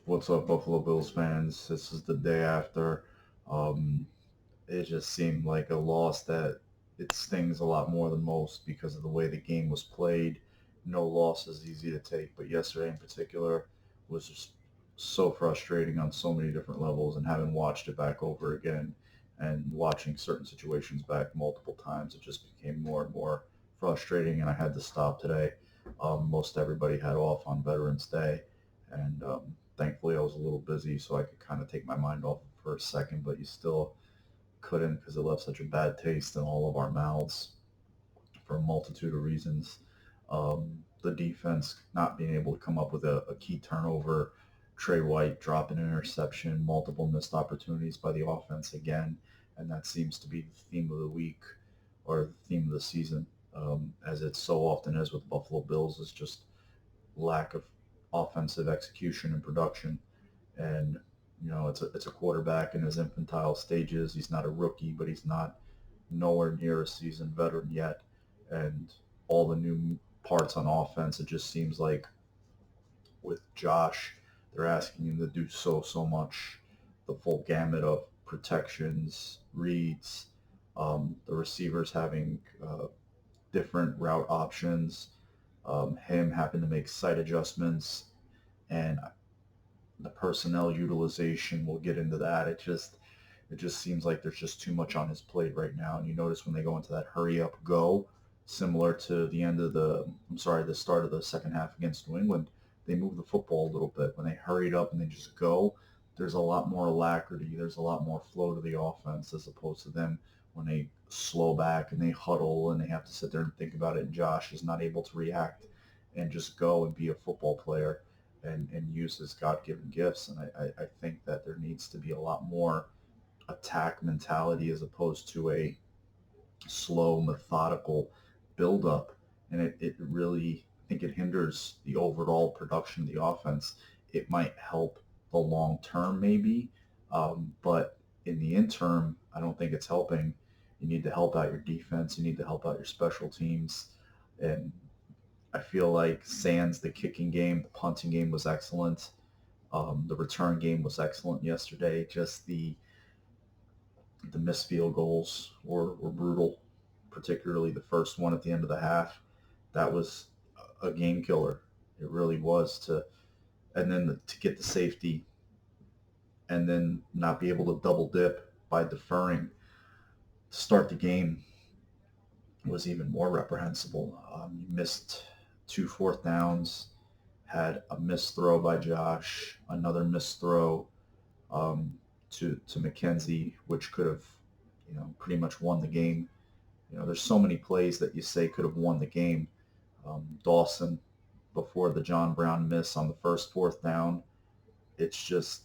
What's up, Buffalo Bills fans? This is the day after. Um, it just seemed like a loss that it stings a lot more than most because of the way the game was played. No loss is easy to take, but yesterday in particular was just so frustrating on so many different levels. And having watched it back over again and watching certain situations back multiple times, it just became more and more frustrating. And I had to stop today. Most everybody had off on Veterans Day, and thankfully I was a little busy, so I could kind of take my mind off it for a second. But you still couldn't because it left such a bad taste in all of our mouths for a multitude of reasons. The defense not being able to come up with a key turnover, Trey White dropping an interception, multiple missed opportunities by the offense again, and that seems to be the theme of the week or the theme of the season, as it so often is with the Buffalo Bills, is just lack of offensive execution and production. And it's a quarterback in his infantile stages. He's not a rookie, but he's not nowhere near a seasoned veteran yet. And all the new parts on offense, it just seems like with Josh, they're asking him to do so much. The full gamut of protections, reads, the receivers having different route options, him having to make site adjustments, and the personnel utilization. We'll get into that. It just seems like there's just too much on his plate right now. And you notice when they go into that hurry up go, similar to the start of the second half against New England, they move the football a little bit. When they hurried up and they just go, there's a lot more alacrity. There's a lot more flow to the offense as opposed to them when they slow back and they huddle and they have to sit there and think about it. And Josh is not able to react and just go and be a football player and use his God-given gifts. And I think that there needs to be a lot more attack mentality as opposed to a slow, methodical build-up. And it really, I think it hinders the overall production of the offense. It might help the long term, maybe, but in the interim, I don't think it's helping. You need to help out your defense. You need to help out your special teams. And I feel like sans the kicking game, the punting game was excellent. The return game was excellent yesterday. Just the missed field goals were brutal, particularly the first one at the end of the half. That was a game killer. It really was and then to get the safety and then not be able to double dip by deferring to start the game was even more reprehensible. You missed two fourth downs, had a missed throw by Josh, another missed throw um, to McKenzie, which could have, pretty much won the game. There's so many plays that you say could have won the game. Dawson before the John Brown miss on the first fourth down, it's just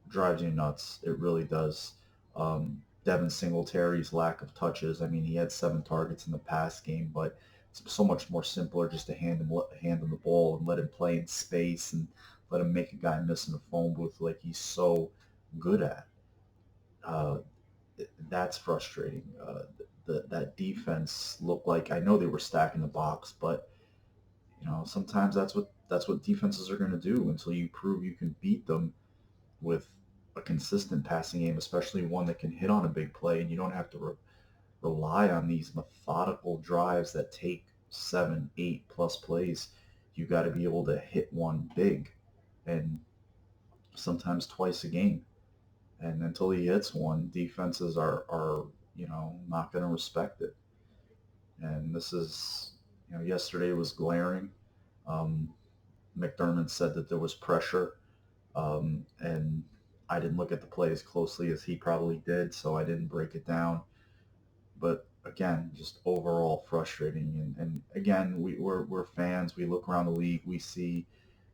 drives you nuts. It really does. Devin Singletary's lack of touches. I mean, he had 7 targets in the past game, but it's so much more simpler just to hand him the ball and let him play in space and let him make a guy miss in a phone booth like he's so good at. Uh, that's frustrating. That defense looked like, I know they were stacking the box, but sometimes that's what defenses are going to do until you prove you can beat them with a consistent passing game, especially one that can hit on a big play, and you don't have to rely on these methodical drives that take 7, 8 plus plays. You got to be able to hit one big, and sometimes twice a game. And until he hits one, defenses are not going to respect it. And this is, yesterday was glaring. Um, McDermott said that there was pressure, and I didn't look at the play as closely as he probably did, so I didn't break it down. But again, just overall frustrating. And again, we're fans. We look around the league, we see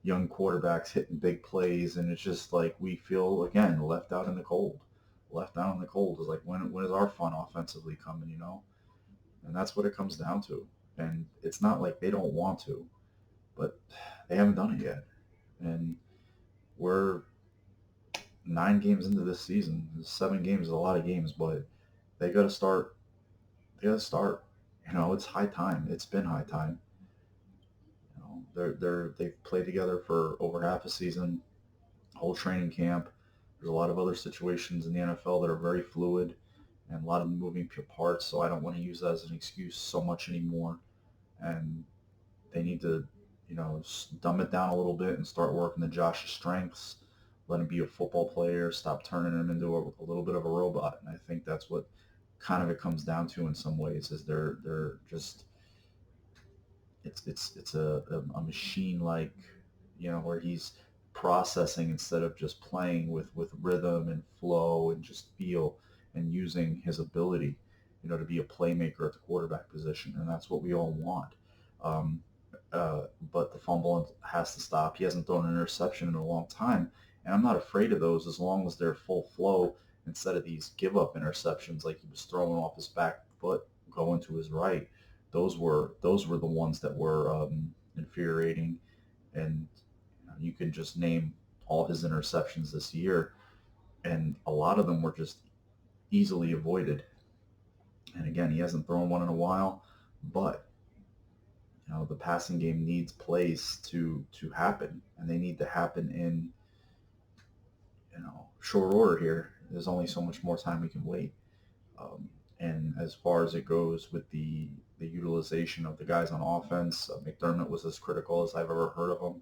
young quarterbacks hitting big plays, and it's just like we feel again left out in the cold. Left out in the cold is like when is our fun offensively coming? And that's what it comes down to. And it's not like they don't want to, but they haven't done it yet. And we're 9 games into this season. 7 games is a lot of games, but they got to start. They got to start. It's high time. It's been high time. They've played together for over half a season. whole training camp. There's a lot of other situations in the NFL that are very fluid and a lot of moving parts. So I don't want to use that as an excuse so much anymore. And they need to, dumb it down a little bit and start working to Josh's strengths. Let him be a football player. Stop turning him into a little bit of a robot. And I think that's what kind of it comes down to in some ways. Is they're just it's a machine like, where he's processing instead of just playing with rhythm and flow and just feel and using his ability, to be a playmaker at the quarterback position, and that's what we all want. Um, but the fumble has to stop. He hasn't thrown an interception in a long time, and I'm not afraid of those as long as they're full flow instead of these give up interceptions like he was throwing off his back foot going to his right. Those were the ones that were infuriating, and you can just name all his interceptions this year, and a lot of them were just easily avoided. And again, he hasn't thrown one in a while, but the passing game needs plays to happen, and they need to happen in short order here. There's only so much more time we can wait. Um, and as far as it goes with the utilization of the guys on offense, McDermott was as critical as I've ever heard of him.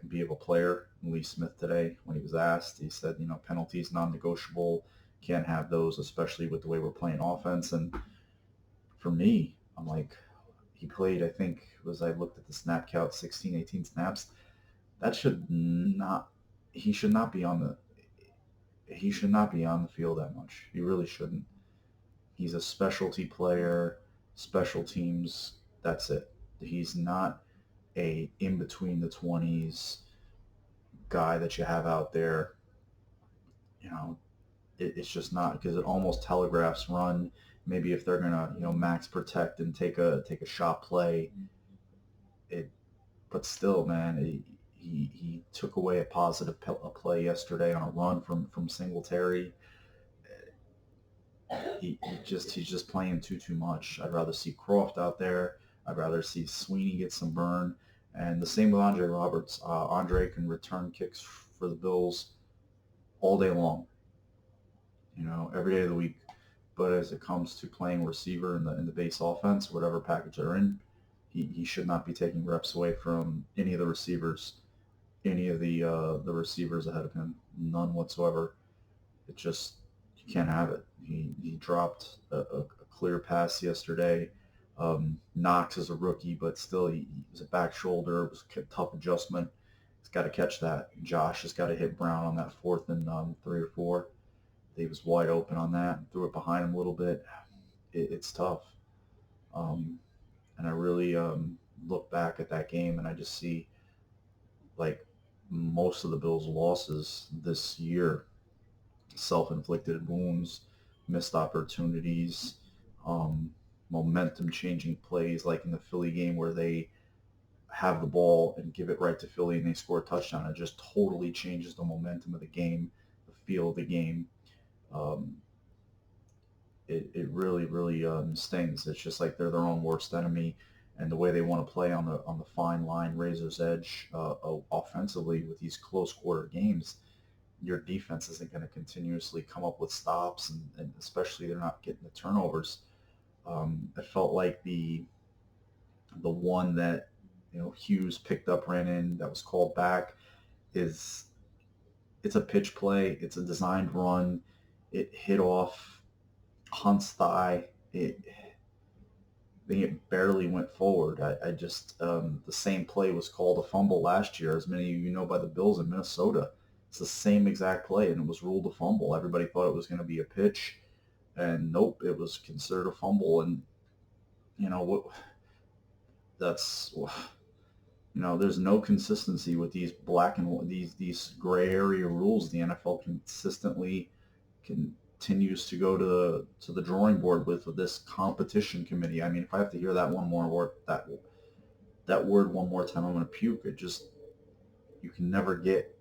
Be of a player. Lee Smith today, when he was asked, he said, penalties non-negotiable. Can't have those, especially with the way we're playing offense. And for me, I'm like, he played, I think, I looked at the snap count, 16, 18 snaps. That should not, he should not be on the field that much. He really shouldn't. He's a specialty player, special teams. That's it. He's not a in between the 20s guy that you have out there. It's just not, because it almost telegraphs run. Maybe if they're gonna max protect and take a shot play, it. But still, man, he took away a positive play yesterday on a run from Singletary. He's just playing too much. I'd rather see Croft out there. I'd rather see Sweeney get some burn. And the same with Andre Roberts. Andre can return kicks for the Bills all day long, every day of the week. But as it comes to playing receiver in the base offense, whatever package they're in, he should not be taking reps away from any of the receivers, any of the receivers ahead of him, none whatsoever. It just, you can't have it. He dropped a clear pass yesterday. Knox is a rookie, but still, he was a back shoulder. It was a tough adjustment. He's got to catch that. Josh has got to hit Brown on that 4th and 3 or 4. He was wide open on that and threw it behind him a little bit. It's tough. And I really look back at that game and I just see, like, most of the Bills' losses this year, self-inflicted wounds, missed opportunities, momentum-changing plays, like in the Philly game where they have the ball and give it right to Philly and they score a touchdown. It just totally changes the momentum of the game, the feel of the game. Um, it really, really stings. It's just like they're their own worst enemy, and the way they want to play on the fine line, razor's edge, offensively with these close quarter games, your defense isn't going to continuously come up with stops, and especially they're not getting the turnovers. I felt like the one that Hughes picked up, ran in, that was called back, is it's a pitch play. It's a designed run. It hit off Hunt's thigh. I think it barely went forward. I just the same play was called a fumble last year, as many of you know, by the Bills in Minnesota. It's the same exact play, and it was ruled a fumble. Everybody thought it was going to be a pitch, and nope, it was considered a fumble. And what? That's there's no consistency with these black and these gray area rules. The NFL consistently continues to go to the drawing board with this competition committee. I mean, if I have to hear that one more word, that word one more time, I'm going to puke. It just, you can never get,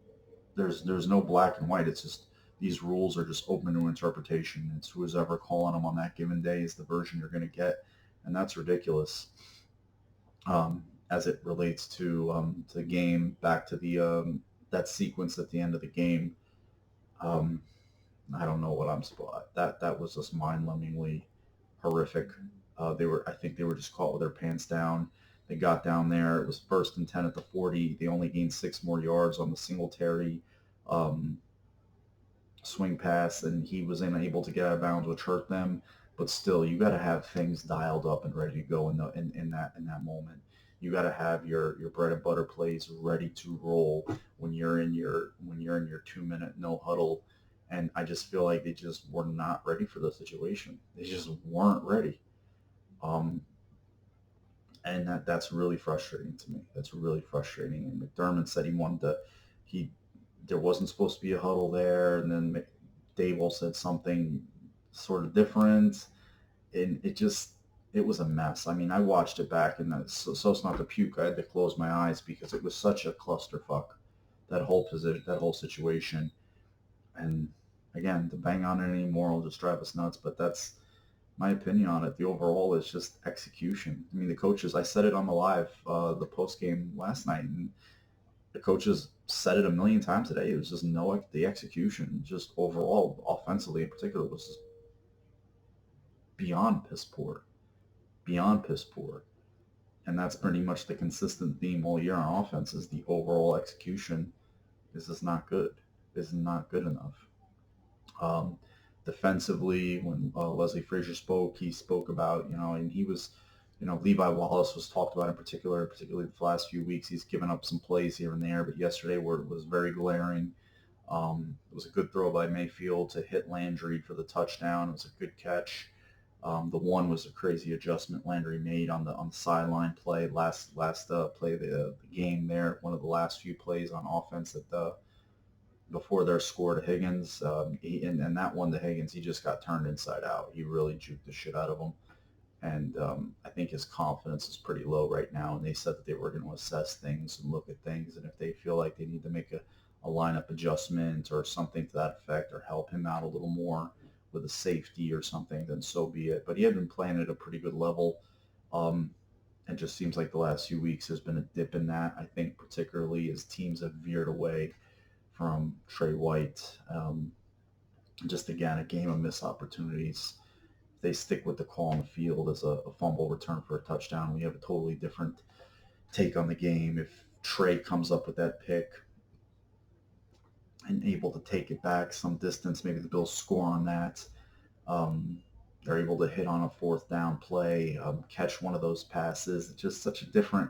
there's no black and white. It's just, these rules are just open to interpretation. It's who's ever calling them on that given day is the version you're going to get, and that's ridiculous. As it relates to the game, back to that sequence at the end of the game, um, I don't know what I'm supposed. That was just mind-numbingly horrific. I think they were just caught with their pants down. They got down there. It was 1st and 10 at the 40. They only gained 6 more yards on the Singletary um, swing pass, and he was unable to get out of bounds, which hurt them. But still, you got to have things dialed up and ready to go in that moment. You got to have your bread and butter plays ready to roll when you're in your 2 minute no huddle. And I just feel like they just were not ready for the situation. They just weren't ready. Um, and that's really frustrating to me. That's really frustrating. And McDermott said he there wasn't supposed to be a huddle there, and then Dable said something sort of different, and it was a mess. I mean, I watched it back, and so it's not to puke. I had to close my eyes because it was such a clusterfuck. That whole situation, and again, to bang on it anymore will just drive us nuts. But that's my opinion on it. The overall is just execution. I mean, the coaches. I said it on the the post game last night, and the coaches said it a million times today. It was just the execution, just overall offensively in particular, was just beyond piss poor, beyond piss poor. And that's pretty much the consistent theme all year on offense is the overall execution is just not good. Is not good enough. Um, Defensively, when Leslie Frazier spoke, he spoke about, and he was, Levi Wallace was talked about in particular, particularly the last few weeks. He's given up some plays here and there, but yesterday was very glaring. It was a good throw by Mayfield to hit Landry for the touchdown. It was a good catch. The one was a crazy adjustment Landry made on the sideline play last play of the game there. One of the last few plays on offense at the before their score to Higgins. And that one to Higgins, he just got turned inside out. He really juked the shit out of him. And I think his confidence is pretty low right now. And they said that they were going to assess things and look at things. And if they feel like they need to make a lineup adjustment or something to that effect or help him out a little more with a safety or something, then so be it. But he had been playing at a pretty good level. Um, it just seems like the last few weeks has been a dip in that. I think particularly as teams have veered away from Trey White. Just again, a game of missed opportunities. They stick with the call on the field as a fumble return for a touchdown. We have a totally different take on the game. If Trey comes up with that pick and able to take it back some distance, maybe the Bills score on that. Um, they're able to hit on a 4th down play, catch one of those passes. It's just such a different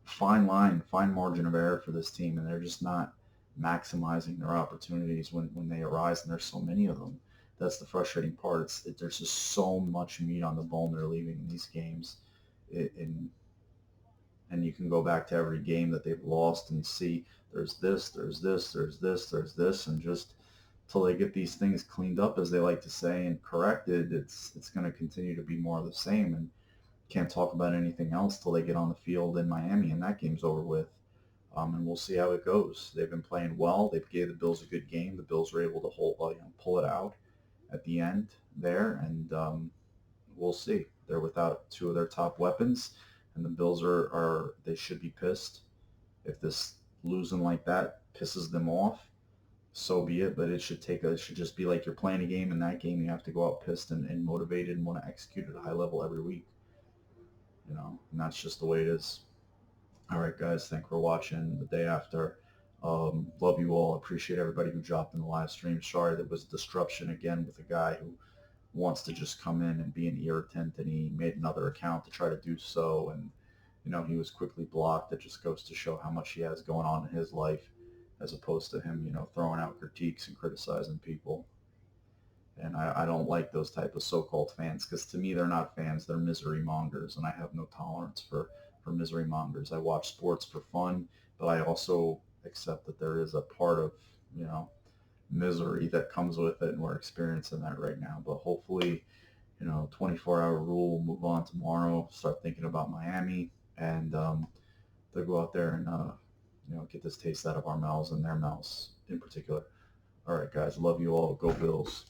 fine margin of error for this team, and they're just not maximizing their opportunities when they arise, and there's so many of them. That's the frustrating part. There's just so much meat on the bone they're leaving in these games, and you can go back to every game that they've lost and see there's this, there's this, there's this, there's this, and just till they get these things cleaned up, as they like to say, and corrected, it's going to continue to be more of the same. And can't talk about anything else till they get on the field in Miami and that game's over with. And we'll see how it goes. They've been playing well. They gave the Bills a good game. The Bills were able to pull it out at the end there, and we'll see. They're without 2 of their top weapons, and the Bills are they should be pissed. If this losing like that pisses them off, so be it. But it should just be like you're playing a game. In that game, you have to go out pissed and motivated and want to execute at a high level every week. And that's just the way it is. All right, guys, thanks for watching the day after. Love you all. Appreciate everybody who dropped in the live stream. Sorry there was disruption again with a guy who wants to just come in and be an irritant, and he made another account to try to do so, and he was quickly blocked. It just goes to show how much he has going on in his life, as opposed to him, throwing out critiques and criticizing people. And I don't like those type of so-called fans, because to me they're not fans, they're misery mongers, and I have no tolerance for misery mongers. I watch sports for fun, but I also accept that there is a part of you know misery that comes with it, and we're experiencing that right now. But hopefully, 24-hour rule, move on tomorrow, start thinking about Miami, and they'll go out there and get this taste out of our mouths and their mouths in particular. All right, guys, love you all. Go Bills.